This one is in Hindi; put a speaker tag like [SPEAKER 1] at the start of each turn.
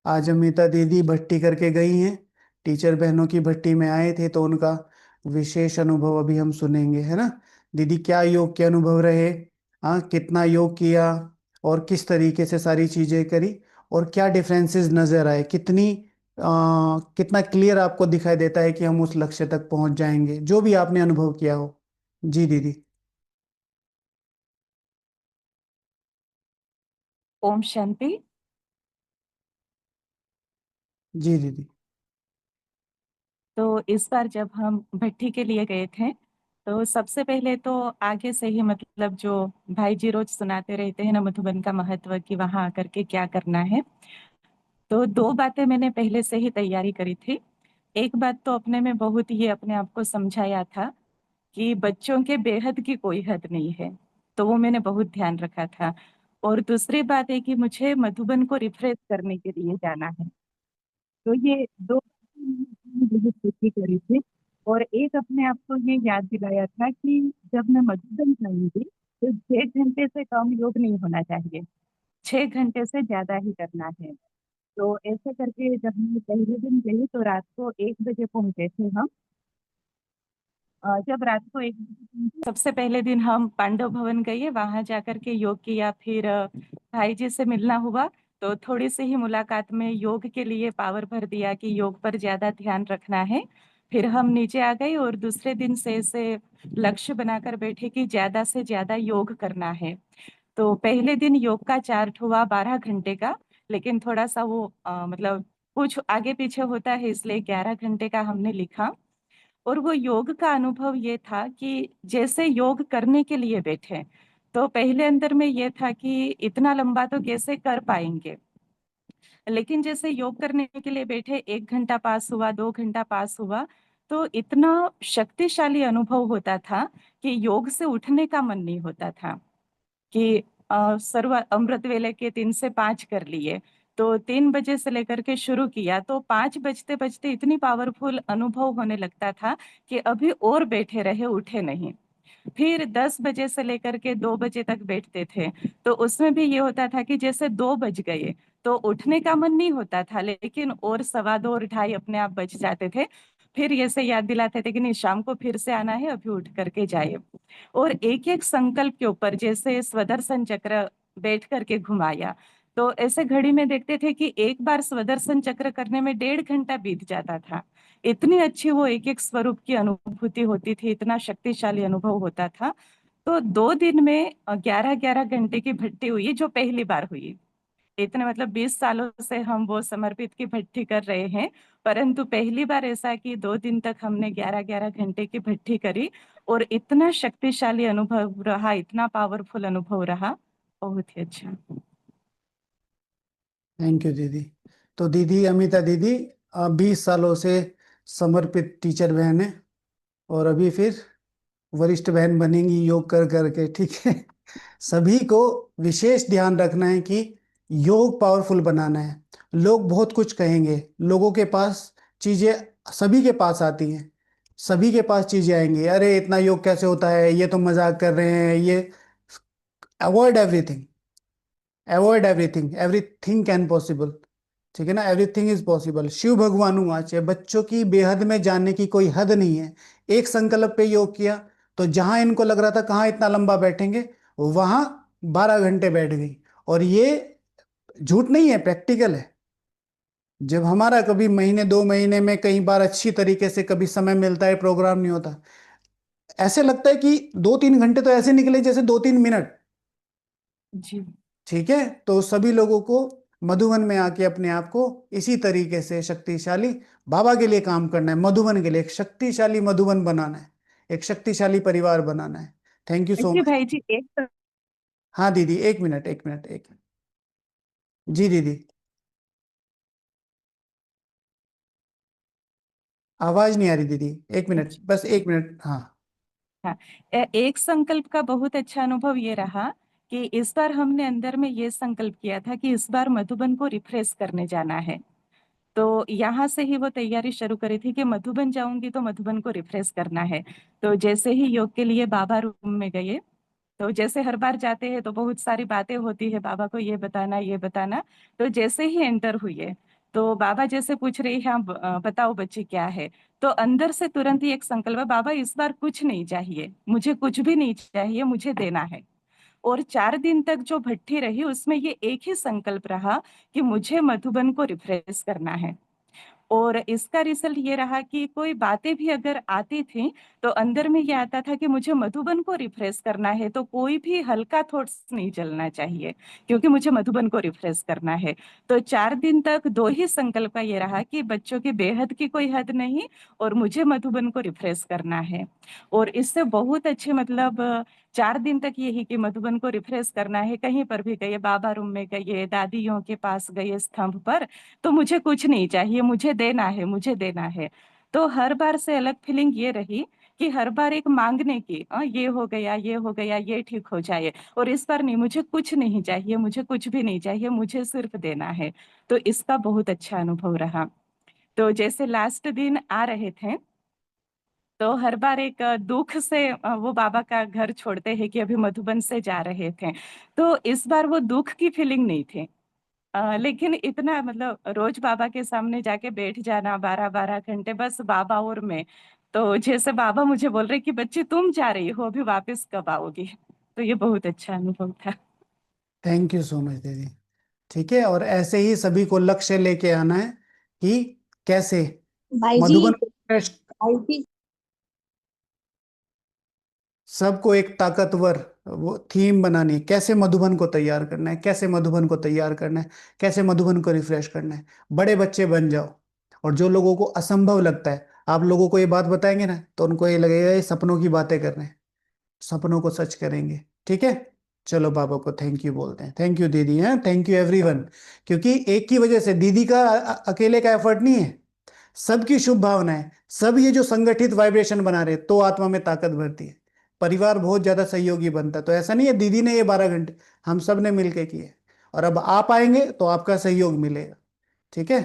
[SPEAKER 1] आज अमिता दीदी भट्टी करके गई हैं। टीचर बहनों की भट्टी में आए थे तो उनका विशेष अनुभव अभी हम सुनेंगे, है ना। दीदी, क्या योग के अनुभव रहे? हाँ, कितना योग किया और किस तरीके से सारी चीजें करी, और क्या डिफरेंसेस नजर आए, कितना क्लियर आपको दिखाई देता है कि हम उस लक्ष्य तक पहुंच जाएंगे, जो भी आपने अनुभव किया हो। जी दीदी।
[SPEAKER 2] ओम शांति।
[SPEAKER 1] जी दीदी।
[SPEAKER 2] तो इस बार जब हम भट्टी के लिए गए थे, तो सबसे पहले तो आगे से ही मतलब जो भाई जी रोज सुनाते रहते हैं ना मधुबन का महत्व कि वहां आकर के क्या करना है। तो दो बातें मैंने पहले से ही तैयारी करी थी। एक बात तो अपने में बहुत ही अपने आप को समझाया था कि बच्चों के बेहद की कोई हद नहीं है। तो वो मैंने बहुत ध्यान रखा था। और दूसरी बात है कि मुझे मधुबन को रिफ्रेश करने के लिए जाना है। तो ये दो बहुत खुशी करी थी। और एक अपने आप को ये याद दिलाया था कि जब मैं मधुबन जाऊंगी तो 6 घंटे से कम योग नहीं होना चाहिए, 6 घंटे से ज्यादा ही करना है। तो ऐसे करके जब मैं पहले दिन गई तो रात को 1 बजे पहुंचे थे हम। जब रात को 1 बजे पहुंचे, सबसे पहले दिन हम पांडव भवन गए, वहां जाकर के योग किया। फिर भाई जी से मिलना हुआ। तो थोड़ी सी ही मुलाकात में योग के लिए पावर भर दिया कि योग पर ज्यादा ध्यान रखना है। फिर हम नीचे आ गए और दूसरे दिन से ऐसे लक्ष्य बनाकर बैठे कि ज्यादा से ज्यादा योग करना है। तो पहले दिन योग का चार्ट हुआ 12 घंटे का। लेकिन थोड़ा सा वो मतलब कुछ आगे पीछे होता है, इसलिए 11 घंटे का हमने लिखा। और वो योग का अनुभव ये था कि जैसे योग करने के लिए बैठे, तो पहले अंदर में ये था कि इतना लंबा तो कैसे कर पाएंगे। लेकिन जैसे योग करने के लिए बैठे, 1 घंटा पास हुआ, 2 घंटा पास हुआ, तो इतना शक्तिशाली अनुभव होता था कि योग से उठने का मन नहीं होता था। कि सर्व अमृत वेले के 3 से 5 कर लिए। तो 3 बजे से लेकर के शुरू किया तो 5 बजते बजते इतनी पावरफुल अनुभव होने लगता था कि अभी और बैठे रहे, उठे नहीं। फिर 10 बजे से लेकर के 2 बजे तक बैठते थे। तो उसमें भी ये होता था कि जैसे 2 बज गए तो उठने का मन नहीं होता था, लेकिन और सवा दो और ढाई अपने आप बच जाते थे। फिर ये से याद दिलाते थे कि नहीं, शाम को फिर से आना है, अभी उठ करके जाइए। और एक एक संकल्प के ऊपर जैसे स्वदर्शन चक्र बैठ करके घुमाया। तो ऐसे घड़ी में देखते थे कि एक बार स्वदर्शन चक्र करने में 1.5 घंटा बीत जाता था। इतनी अच्छी वो एक एक स्वरूप की अनुभूति होती थी, इतना शक्तिशाली अनुभव होता था। तो 2 दिन में 11-11 घंटे की भट्टी हुई, जो पहली बार हुई। इतने मतलब 20 सालों से हम वो समर्पित की भट्टी कर रहे हैं, परंतु पहली बार ऐसा कि 2 दिन तक हमने 11-11 घंटे की भट्टी करी। और इतना शक्तिशाली अनुभव रहा, इतना पावरफुल अनुभव रहा, बहुत ही अच्छा।
[SPEAKER 1] थैंक यू दीदी। तो दीदी, अमिता दीदी 20 सालों से समर्पित टीचर बहन है, और अभी फिर वरिष्ठ बहन बनेंगी योग कर करके, ठीक है। सभी को विशेष ध्यान रखना है कि योग पावरफुल बनाना है। लोग बहुत कुछ कहेंगे, लोगों के पास चीजें सभी के पास आती हैं, सभी के पास चीजें आएंगी, अरे इतना योग कैसे होता है, ये तो मजाक कर रहे हैं, ये। Avoid everything, avoid everything, everything can possible. ठीक है ना, एवरीथिंग इज पॉसिबल। शिव भगवान वाच है, बच्चों की बेहद में जानने की कोई हद नहीं है। एक संकल्प पे योग किया, तो जहां इनको लग रहा था कहाँ इतना लंबा बैठेंगे, वहां 12 घंटे बैठ गई। और ये झूठ नहीं है, प्रैक्टिकल है। जब हमारा कभी महीने 2 महीने में कई बार अच्छी तरीके से कभी समय मिलता है, प्रोग्राम नहीं होता, ऐसे लगता है कि 2-3 घंटे तो ऐसे निकले जैसे 2-3 मिनट।
[SPEAKER 2] जी।
[SPEAKER 1] ठीक है। तो सभी लोगों को मधुबन में आके अपने आप को इसी तरीके से शक्तिशाली बाबा के लिए काम करना है, मधुबन के लिए एक शक्तिशाली मधुबन बनाना है, एक शक्तिशाली परिवार बनाना है। थैंक यू सो
[SPEAKER 2] देखिए
[SPEAKER 1] मच।
[SPEAKER 2] भाई जी, एक तो
[SPEAKER 1] हाँ दीदी, 1 मिनट, 1 मिनट, 1 मिनट। जी दीदी, आवाज नहीं आ रही दीदी। 1 मिनट,
[SPEAKER 2] अच्छा।
[SPEAKER 1] बस 1 मिनट, हाँ।
[SPEAKER 2] हाँ, एक संकल्प का बहुत अच्छा अनुभव ये रहा कि इस बार हमने अंदर में ये संकल्प किया था कि इस बार मधुबन को रिफ्रेश करने जाना है। तो यहाँ से ही वो तैयारी शुरू करी थी कि मधुबन जाऊंगी तो मधुबन को रिफ्रेश करना है। तो जैसे ही योग के लिए बाबा रूम में गए, तो जैसे हर बार जाते हैं तो बहुत सारी बातें होती है, बाबा को ये बताना ये बताना। तो जैसे ही एंटर हुए तो बाबा जैसे पूछ रही है, हाँ बताओ बच्चे क्या है। तो अंदर से तुरंत ही एक संकल्प है, बाबा इस बार कुछ नहीं चाहिए, मुझे कुछ भी नहीं चाहिए, मुझे देना है। और 4 दिन तक जो भट्ठी रही उसमें ये एक ही संकल्प रहा कि मुझे मधुबन को रिफ्रेश करना है। और इसका रिजल्ट ये रहा कि कोई बातें भी अगर आती थी तो अंदर में ये आता था कि मुझे मधुबन को रिफ्रेश करना है, तो कोई भी हल्का थॉट्स नहीं चलना चाहिए, क्योंकि मुझे मधुबन को रिफ्रेश करना है। तो 4 दिन तक दो ही संकल्प का ये रहा कि बच्चों की बेहद की कोई हद नहीं, और मुझे मधुबन को रिफ्रेश करना है। और इससे बहुत अच्छे मतलब 4 दिन तक यही कि मधुबन को रिफ्रेश करना है। कहीं पर भी गए, बाबा रूम में गए, दादियों के पास गए स्तंभ पर, तो मुझे कुछ नहीं चाहिए, मुझे देना है, मुझे देना है। तो हर बार से अलग फीलिंग ये रही कि हर बार एक मांगने की, ये हो गया, ये हो गया, ये ठीक हो जाए। और इस बार नहीं, मुझे कुछ नहीं चाहिए, मुझे कुछ भी नहीं चाहिए, मुझे सिर्फ देना है। तो इसका बहुत अच्छा अनुभव रहा। तो जैसे लास्ट दिन आ रहे थे, तो हर बार एक दुख से वो बाबा का घर छोड़ते हैं कि अभी मधुबन से जा रहे थे। तो इस बार वो दुख की फीलिंग नहीं थी। लेकिन इतना मतलब रोज बाबा के सामने जाके बैठ जाना 12-12 घंटे, बस बाबा और मैं। तो जैसे बाबा मुझे बोल रहे कि बच्ची तुम जा रही हो, अभी वापस कब आओगी। तो ये बहुत अच्छा अनुभव था।
[SPEAKER 1] थैंक यू सो मच दीदी। ठीक है, और ऐसे ही सभी को लक्ष्य लेके आना है कि कैसे
[SPEAKER 3] भाई जी।
[SPEAKER 1] मधुबन
[SPEAKER 3] भाई जी।
[SPEAKER 1] सबको एक ताकतवर वो थीम बनानी है, कैसे मधुबन को तैयार करना है, कैसे मधुबन को तैयार करना है, कैसे मधुबन को रिफ्रेश करना है। बड़े बच्चे बन जाओ। और जो लोगों को असंभव लगता है, आप लोगों को ये बात बताएंगे ना, तो उनको ये लगेगा ये सपनों की बातें कर रहे हैं। सपनों को सच करेंगे। ठीक है। चलो बाबा को थैंक यू बोलते हैं। थैंक यू दीदी, हैं, थैंक यू एवरीवन। क्योंकि एक की वजह से, दीदी का अकेले का एफर्ट नहीं है, सबकी शुभ भावनाएं, सब ये जो संगठित वाइब्रेशन बना रहे, तो आत्मा में ताकत भरती है। परिवार बहुत ज्यादा सहयोगी बनता है। तो ऐसा नहीं है दीदी ने ये 12 घंटे, हम सब ने मिलके किए। और अब आप आएंगे तो आपका सहयोग मिलेगा। ठीक है।